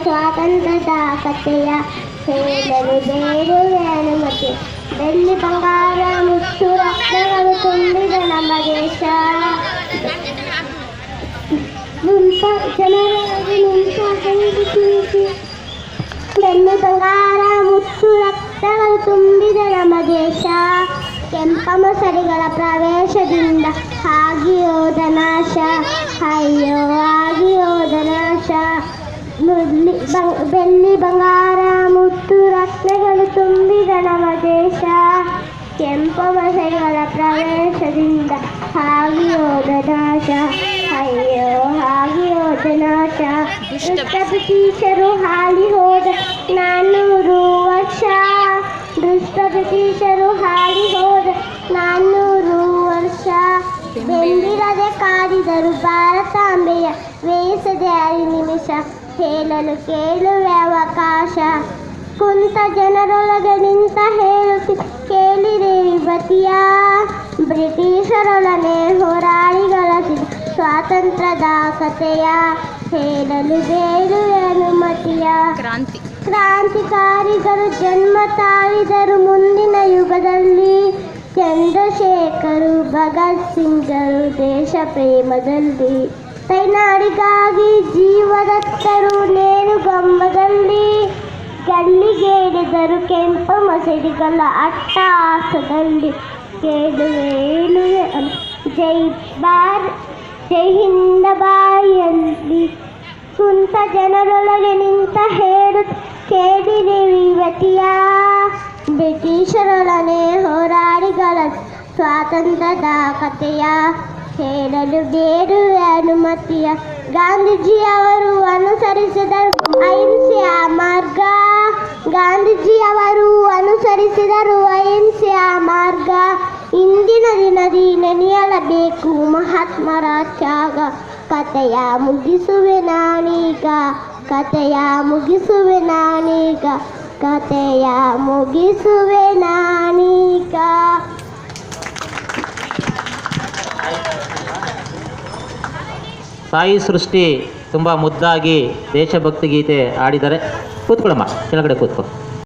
ಸ್ವಾತಂತ್ರ್ಯದ ಕಥೆಯ ಹೇಳಲು ಬೇರೆ ಅನುಮತಿ. ಬೆಳ್ಳಿ ಬಂಗಾರ ಮುತ್ತು ರತ್ನಗಳು ತುಂಬಿದ ನಮ್ಮ ದೇಶ. ಬೆಳ್ಳಿ ಬಂಗಾರ ಮುತ್ತು ರಕ್ತಗಳು ತುಂಬಿದ ನಮ್ಮ ದೇಶ. ಕೆಂಪ ಮೊಸರಿಗಳ ಪ್ರವೇಶದಿಂದ ಆಗಿ ಹೋದ ನಾಶ, ಅಯ್ಯೋ ಆಗಿ ಹೋದ ನಾಶ. ಬೆಳ್ಳಿ ಬಂಗಾರ ಮುತ್ತು ರತ್ನಗಳು ತುಂಬಿದ ನಮ್ಮ ದೇಶ. ಕೆಂಪ ಮೊಸರಿಗಳ ಪ್ರವೇಶದಿಂದ ಆಗಿ ಹೋದ ನಾಶ, ಅಯ್ಯೋ ಆಗಿ ಹೋದ ನಾಶ. ದುಷ್ಟ ಬ್ರಿಟಿಷರು ಹಾಳಿ ಹೋದ 400 ವರ್ಷ. ದುಷ್ಟ ಬ್ರಿಟಿಷರು ಹಾಳಿ ಹೋದ 400 ವರ್ಷ. ಬೆಂದಿರದೆ ಕಾಡಿದರು ಭಾರತಾಂಬೆಯ ಬೇಯಿಸದೆ 5 ನಿಮಿಷ. ಹೇಳಲು ಕೇಳುವೆ ಅವಕಾಶ. ಕುಂತ ಜನರೊಳಗೆ ನಿಂತ ಹೇಳುತ್ತಿ ಕೇಳಿರೆ ವಿಭತಿಯ. ಬ್ರಿಟಿಷರೊಡನೆ ಹೋರಾಡಿ ಗಳಿಸಿದ ಸ್ವಾತಂತ್ರ್ಯದ ಕಥೆಯ ಹೇಳಲು ಬೇಡುವೆ ಅನುಮತಿಯ. ಕ್ರಾಂತಿಕಾರಿಗಳು ಜನ್ಮ ತಾಳಿದರು ಮುಂದಿನ ಯುಗದಲ್ಲಿ. ಚಂದ್ರಶೇಖರು ಭಗತ್ ಸಿಂಗರು ದೇಶ ಪ್ರೇಮದಲ್ಲಿ. ತೈನಾಡಿಗಾಗಿ ಜೀವದತ್ತರು ನೇಣುಗಂಬದಲ್ಲಿ. ಗಲ್ಲಿಗೇಡಿದರು ಕೆಂಪ ಮೊಸರಿಗಳ ಅಟ್ಟಹಾಸದಲ್ಲಿ. ಕೇಳುವೆ ಜೈ ಹಿಂದ ಬಾಯಲ್ಲಿ. ಕುಂತ ಜನರೊಳಗೆ ನಿಂತ ಹೇಳು ಕೇಳಿರಿ ವಿವತಿಯ. ಬ್ರಿಟಿಷರೊಡನೆ ಹೋರಾಡಿ ಗಳಿಸಿದ ಸ್ವಾತಂತ್ರ್ಯದ ಕಥೆಯ ಹೇಳಲು ಬೇಡುವೆ ಅನುಮತಿಯ. ಗಾಂಧೀಜಿಯವರು ಅನುಸರಿಸಿದರು ಅಹಿಂಸೆಯ ಮಾರ್ಗ. ಗಾಂಧೀಜಿಯವರು ಅನುಸರಿಸಿದರು ಅಹಿಂಸೆಯ ಮಾರ್ಗ. ಇಂದಿನ ದಿನದಿ ನೆನೆಯಲೇಬೇಕು ಮಹಾತ್ಮರ ತ್ಯಾಗ. ಕಥೆಯ ಮುಗಿಸುವೆ ನಾನೀಗ. ಕಥೆಯ ಮುಗಿಸುವೆ ನಾನೀಗ. ಕಥೆಯ ಮುಗಿಸುವೆ ನಾನೀಗ. ಸಾಯಿ ಸೃಷ್ಟಿ ತುಂಬ ಮುದ್ದಾಗಿ ದೇಶಭಕ್ತಿ ಗೀತೆ ಹಾಡಿದರೆ. ಕೂತ್ಕೊಳ್ಳಮ್ಮ, ಕೆಳಗಡೆ ಕೂತ್ಕೊ.